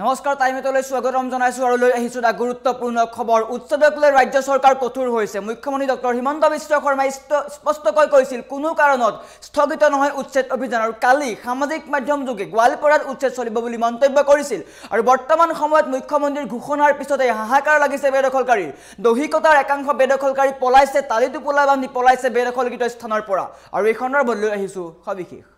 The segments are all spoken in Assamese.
নমস্কাৰ টাইমেটলৈ স্বাগতম জনাইছো আৰু লৈ আহিছো এটা গুৰুত্বপূৰ্ণ খবৰ উচ্ছেদক লৈ ৰাজ্য চৰকাৰ কঠোৰ হৈছে মুখ্যমন্ত্ৰী ডক্টৰ হিমন্ত বিশ্ব শৰ্মাই স্পষ্টকৈ কৈছিল কোনো কাৰণত স্থগিত নহয় উচ্ছেদ অভিযান আৰু কালি সামাজিক মাধ্যম যোগে গোৱালপাৰাত উচ্ছেদ চলিব বুলি মন্তব্য কৰিছিল আৰু বৰ্তমান সময়ত মুখ্যমন্ত্ৰীৰ ঘোষণাৰ পিছতে হাহাকাৰ লাগিছে বেদখলকাৰী দহিকতাৰ একাংশ বেদখলকাৰী পলাইছে তালিটোপোলা বান্ধি পলাইছে বেদখলকৃত স্থানৰ পৰা আৰু এই খণ্ডৰ লৈ আহিছো সবিশেষ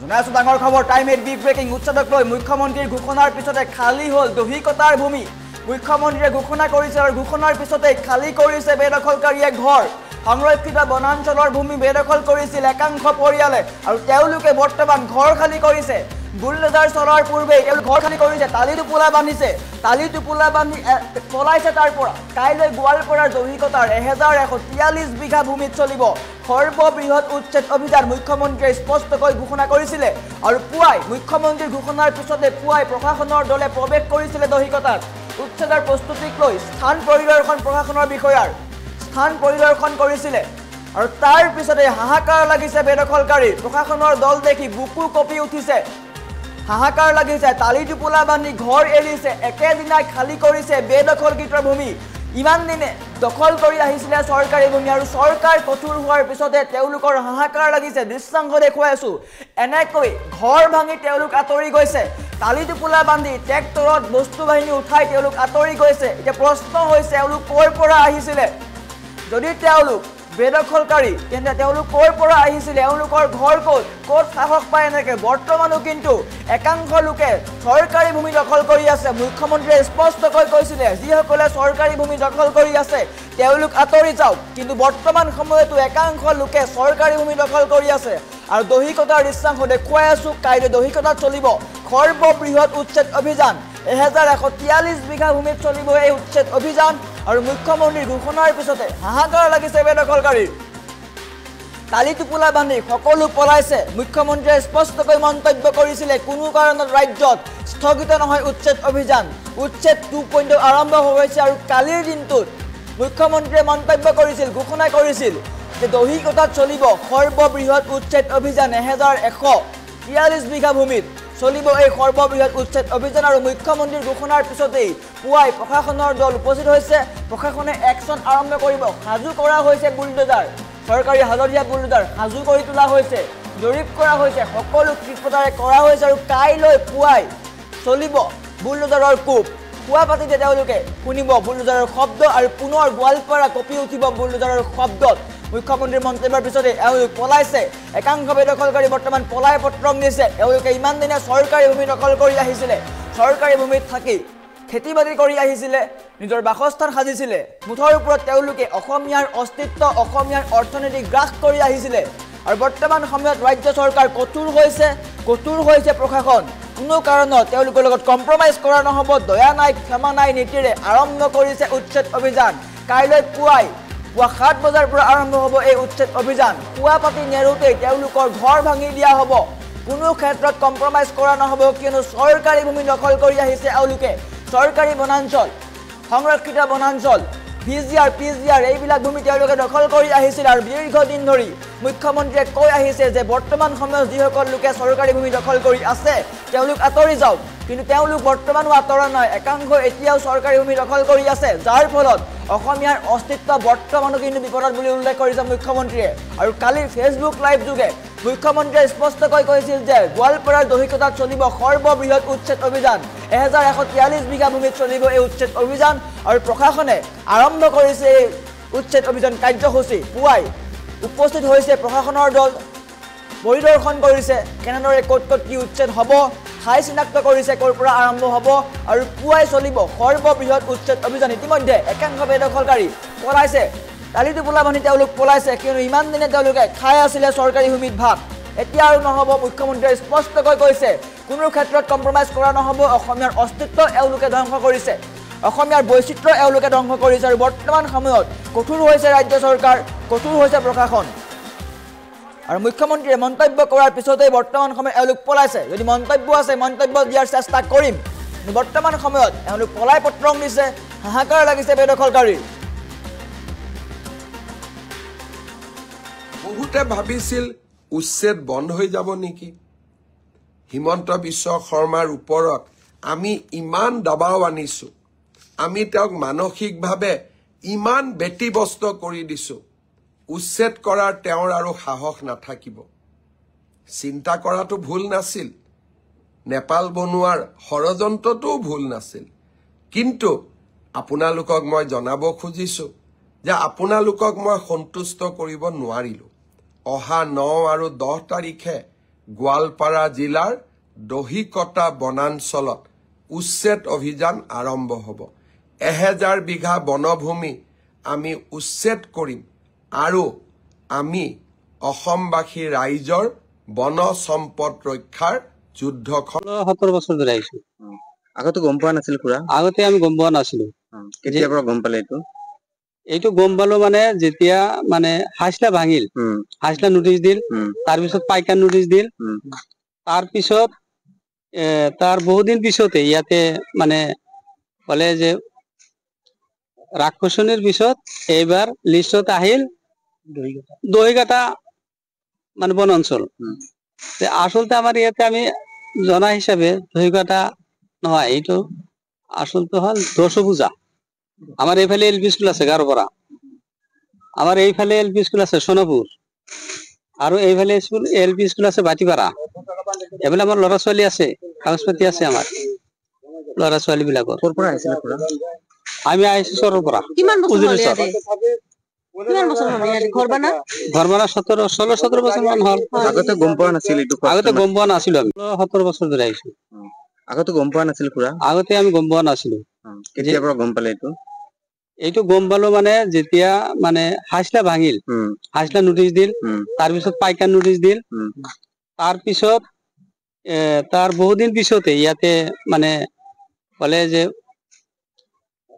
জনাইছো ডাঙৰ খবৰ টাইম এট বিগ ব্ৰেকিং উচ্ছেদক লৈ মুখ্যমন্ত্ৰীৰ ঘোষণাৰ পিছতে খালী হ'ল দহিকতাৰ ভূমি মুখ্যমন্ত্ৰীয়ে ঘোষণা কৰিছে আৰু ঘোষণাৰ পিছতে খালী কৰিছে বেদখলকাৰীয়ে ঘৰ সংৰক্ষিত বনাঞ্চলৰ ভূমি বেদখল কৰিছিল একাংশ পৰিয়ালে আৰু তেওঁলোকে বৰ্তমান ঘৰ খালী কৰিছে বুলডোজাৰ চলাৰ পূৰ্বে তেওঁলোক ঘৰ খালী কৰিছে তালিটোপোলা বান্ধিছে তালিটোপোলা বান্ধি পলাইছে তাৰ পৰা কাইলৈ গোৱালপাৰাৰ দহিকতাৰ 1143 বিঘা ভূমিত চলিব সৰ্ববৃহৎ উচ্ছেদ অভিযান মুখ্যমন্ত্ৰীয়ে স্পষ্টকৈ ঘোষণা কৰিছিলে আৰু পুৱাই মুখ্যমন্ত্ৰীৰ ঘোষণাৰ পিছতে পুৱাই প্ৰশাসনৰ দলে প্ৰৱেশ কৰিছিলে দহিকতাত উচ্ছেদৰ প্ৰস্তুতিক লৈ স্থান পৰিদৰ্শন প্ৰশাসনৰ বিষয়াৰ স্থান পৰিদৰ্শন কৰিছিলে আৰু তাৰ পিছতে হাহাকাৰ লাগিছে বেদখলকাৰী প্ৰশাসনৰ দল দেখি বুকু কপি উঠিছে হাহাকাৰ লাগিছে তালিটোপোলা বান্ধি ঘৰ এৰিছে একেদিনাই খালী কৰিছে বেদখলকৃত ভূমি ইমান দিনে দখল কৰি আহিছিলে চৰকাৰী ভূমি আৰু চৰকাৰ কঠোৰ হোৱাৰ পিছতে তেওঁলোকৰ হাহাকাৰ লাগিছে দৃশ্যাংশ দেখুৱাই আছো এনেকৈ ঘৰ ভাঙি তেওঁলোক আঁতৰি গৈছে তালিটোপোলা বান্ধি ট্ৰেক্টৰত বস্তু বাহিনী উঠাই তেওঁলোক আঁতৰি গৈছে এতিয়া প্ৰশ্ন হৈছে তেওঁলোক ক'ৰ পৰা আহিছিলে যদি তেওঁলোক বেদখলকাৰী তেন্তে তেওঁলোক ক'ৰ পৰা আহিছিলে তেওঁলোকৰ ঘৰ ক'ত সাহস পায় এনেকৈ বৰ্তমানো কিন্তু একাংশ লোকে চৰকাৰী ভূমি দখল কৰি আছে মুখ্যমন্ত্ৰীয়ে স্পষ্টকৈ কৈছিলে যিসকলে চৰকাৰী ভূমি দখল কৰি আছে তেওঁলোক আঁতৰি যাওক কিন্তু বৰ্তমান সময়তো একাংশ লোকে চৰকাৰী ভূমি দখল কৰি আছে আৰু দহিকতাৰ দৃশ্যাংশ দেখুৱাই আছো কাইলৈ দহিকতাত চলিব সৰ্ববৃহৎ উচ্ছেদ অভিযান 1143 বিঘা ভূমিত চলিব এই উচ্ছেদ অভিযান আৰু মুখ্যমন্ত্ৰীৰ ঘোষণাৰ পিছতে হাহাকাৰ লাগিছে বেদখলকাৰীৰ তালিটোপোলা বান্ধি সকলো পলাইছে মুখ্যমন্ত্ৰীয়ে স্পষ্টকৈ মন্তব্য কৰিছিলে কোনো কাৰণত ৰাজ্যত স্থগিত নহয় উচ্ছেদ অভিযান উচ্ছেদ 2.0 আৰম্ভ হৈছে আৰু কালিৰ দিনটোত মুখ্যমন্ত্ৰীয়ে মন্তব্য কৰিছিল ঘোষণা কৰিছিল যে দহিকতাত চলিব সৰ্ববৃহৎ উচ্ছেদ অভিযান 1143 বিঘা ভূমিত চলিব এই সৰ্ববৃহৎ উচ্ছেদ অভিযান আৰু মুখ্যমন্ত্ৰীৰ ঘোষণাৰ পিছতেই পুৱাই প্ৰশাসনৰ দল উপস্থিত হৈছে প্ৰশাসনে একশ্যন আৰম্ভ কৰিব সাজু কৰা হৈছে বুলডোজাৰ চৰকাৰী হালধীয়া বুলডোজাৰ সাজু কৰি তোলা হৈছে জৰীপ কৰা হৈছে সকলো কৃপতাৰে কৰা হৈছে আৰু কাইলৈ পুৱাই চলিব বুলডোজাৰৰ কোপ পুৱা পাতিতে তেওঁলোকে শুনিব বুলডোজাৰৰ শব্দ আৰু পুনৰ গোৱালপাৰা কপি উঠিব বুলডোজাৰৰ শব্দত মুখ্যমন্ত্ৰীৰ মন্তব্যৰ পিছতে এওঁলোক পলাইছে একাংশ বেদখলকাৰী বৰ্তমান পলাই পত্ৰং দিছে এওঁলোকে ইমান দিনে চৰকাৰী ভূমি দখল কৰি আহিছিলে চৰকাৰী ভূমিত থাকি খেতি বাতি কৰি আহিছিলে নিজৰ বাসস্থান সাজিছিলে মুঠৰ ওপৰত তেওঁলোকে অসমীয়াৰ অস্তিত্ব অসমীয়াৰ অৰ্থনীতি গ্ৰাস কৰি আহিছিলে আৰু বৰ্তমান সময়ত ৰাজ্য চৰকাৰ কঠোৰ হৈছে প্ৰশাসন কোনো কাৰণত তেওঁলোকৰ লগত কম্প্ৰমাইজ কৰা নহ'ব দয়া নাই ক্ষমা নাই নীতিৰে আৰম্ভ কৰিছে উচ্ছেদ অভিযান কাইলৈ পুৱা 7 বজাৰ পৰা আৰম্ভ হ'ব এই উচ্ছেদ অভিযান পুৱা পাতি নেৰুতেই তেওঁলোকৰ ঘৰ ভাঙি দিয়া হ'ব কোনো ক্ষেত্ৰত কম্প্ৰমাইজ কৰা নহ'ব কিয়নো চৰকাৰী ভূমি দখল কৰি আহিছে এওঁলোকে চৰকাৰী বনাঞ্চল সংৰক্ষিত বনাঞ্চল পিজিআৰ এইবিলাক ভূমি তেওঁলোকে দখল কৰি আহিছিল আৰু দীৰ্ঘদিন ধৰি মুখ্যমন্ত্ৰীয়ে কৈ আহিছে যে বৰ্তমান সময়ত যিসকল লোকে চৰকাৰী ভূমি দখল কৰি আছে তেওঁলোক আঁতৰি যাওক কিন্তু তেওঁলোক বৰ্তমানো আঁতৰা নহয় একাংশ এতিয়াও চৰকাৰী ভূমি দখল কৰি আছে যাৰ ফলত অসমীয়াৰ অস্তিত্ব বৰ্তমানো কিন্তু বিপদত বুলি উল্লেখ কৰিছে মুখ্যমন্ত্ৰীয়ে আৰু কালিৰ ফেচবুক লাইভ যোগে মুখ্যমন্ত্ৰীয়ে স্পষ্টকৈ কৈছিল যে গোৱালপাৰাৰ দহিকতাত চলিব সৰ্ববৃহৎ উচ্ছেদ অভিযান 1143 বিঘা ভূমিত চলিব এই উচ্ছেদ অভিযান আৰু প্ৰশাসনে আৰম্ভ কৰিছে এই উচ্ছেদ অভিযান কাৰ্যসূচী পুৱাই উপস্থিত হৈছে প্ৰশাসনৰ দল পৰিদৰ্শন কৰিছে কেনেদৰে ক'ত কি উচ্ছেদ হ'ব ঠাই চিনাক্ত কৰিছে ক'ৰ পৰা আৰম্ভ হ'ব আৰু পুৱাই চলিব সৰ্ববৃহৎ উচ্ছেদ অভিযান ইতিমধ্যে একাংশ বেদখলকাৰী পলাইছে তালিটোপোলা বান্ধি তেওঁলোক পলাইছে কিয়নো ইমান দিনে তেওঁলোকে খাই আছিলে চৰকাৰী ভূমিত ভাগ এতিয়া আৰু নহ'ব মুখ্যমন্ত্ৰীয়ে স্পষ্টকৈ কৈছে কোনো ক্ষেত্ৰত কম্প্ৰমাইজ কৰা নহ'ব অসমীয়াৰ অস্তিত্ব এওঁলোকে ধ্বংস কৰিছে অসমীয়াৰ বৈচিত্ৰ্য এওঁলোকে ধ্বংস কৰিছে আৰু বৰ্তমান সময়ত কঠোৰ হৈছে ৰাজ্য চৰকাৰ কঠোৰ হৈছে প্ৰশাসন আৰু মুখ্যমন্ত্ৰীয়ে মন্তব্য কৰাৰ পিছতেই বৰ্তমান সময়ত এওঁলোক পলাইছে যদি মন্তব্য আছে মন্তব্য দিয়াৰ চেষ্টা কৰিম বৰ্তমান সময়ত এওঁলোক পলাই পত্ৰং দিছে হাহাকাৰ লাগিছে বেদখলকাৰীৰ বহুতে ভাবিছিল উচ্ছেদ বন্ধ হৈ যাব নেকি হিমন্ত বিশ্ব শৰ্মাৰ ওপৰত আমি ইমান দবাও আনিছো, আমি তেওঁক মানসিকভাৱে ইমান ব্যতিব্যস্ত কৰি দিছো, উচ্ছেদ কৰাৰ তেওঁৰ আৰু সাহস নাথাকিব। চিন্তা কৰাটো ভুল নাছিল, নেপাল বনোৱাৰ ষড়যন্ত্ৰটোও ভুল নাছিল, কিন্তু আপোনালোকক মই জনাব খুজিছো যে আপোনালোকক মই সন্তুষ্ট কৰিব নোৱাৰিলো। অহা 9 আৰু 10 তাৰিখে গোৱালপাৰা জিলাৰ দহিকটা বনাঞ্চলত উচ্ছেদ অভিযান আৰম্ভ হ'ব। 1000 বিঘা বনভূমি আমি উচ্ছেদ কৰিম আৰু আমি অসমবাসী ৰাইজৰ বন সম্পদ ৰক্ষাৰ যুদ্ধখন 17 বছৰ ধৰি আহিছো। আগতে গম পোৱা নাছিল খুৰা? আগতে আমি গম পোৱা নাছিলো। কেতিয়াৰ পৰা গম পালে এইটো? এইটো গম পালো মানে যেতিয়া মানে হাইসলা ভাঙিল, হাইসলা নোটিচ দিল, তাৰপিছত পাইকান নোটিচ দিল, তাৰপিছত তাৰ বহুদিন পিছতে ইয়াতে মানে কলে যে ৰাক্ষসনীৰ পিছত এইবাৰ লিষ্টত আহিল দহিঘাটা মানে বন অঞ্চল। আসলতে আমার ইয়াতে আমি জনা হিসাবে দহিঘাটা নহয়, এইটো আসলতে হল দশভূজা। আমার এইফালে এলপি স্কুল আছে গারোপাড়া, আমার এইফালে এলপি স্কুল আছে সোনাপুর, আৰু এইফালে স্কুল এলপি স্কুল আছে বাটিপাড়া। এইফালে আমাৰ ল'ৰা ছোৱালী আছে, কাগজ পাতি আছে আমাৰ ল'ৰা ছোৱালী বিলাকৰ। ক'ৰ পৰা আহিছিল খুৰা? আমি আহিছো চৰৰ পৰা। কিমান বছৰ হ'ল ইয়াতে? কিমান বছৰ হ'ল ইয়াতে ঘৰ বনা? ঘৰ বনা 16-17 বছৰ মান হ'ল। আগতে গম পোৱা নাছিল এইটো? আগতে গম পোৱা নাছিলো, আমি 17 বছৰ ধৰি আহিছো। আগতে গম পোৱা নাছিল খুৰা? আগতে আমি গম পোৱা নাছিলো। কেতিয়াৰ পৰা গম পালে এইটো? এইটো গম পালো মানে যেতিয়া মানে হাইসলা ভাঙিল, হাইসলা নোটিচ দিল, তাৰপিছত পাইকান নোটিচ দিল, তাৰপিছত তাৰ বহুদিন পিছতে ইয়াতে মানে কলে যে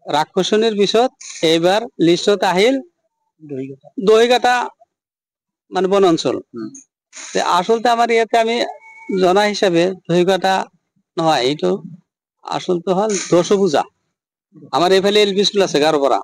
ৰাক্ষসনীৰ পিছত এইবাৰ লিষ্টত আহিল দহিঘাটা মানে বন অঞ্চল। আসলতে আমার ইয়াতে আমি জনা হিসাবে দহিঘাটা নহয়, এইটো আসলতে হল দশভূজা। আমার এইফালে এলপি স্কুল আছে গারোপাড়া,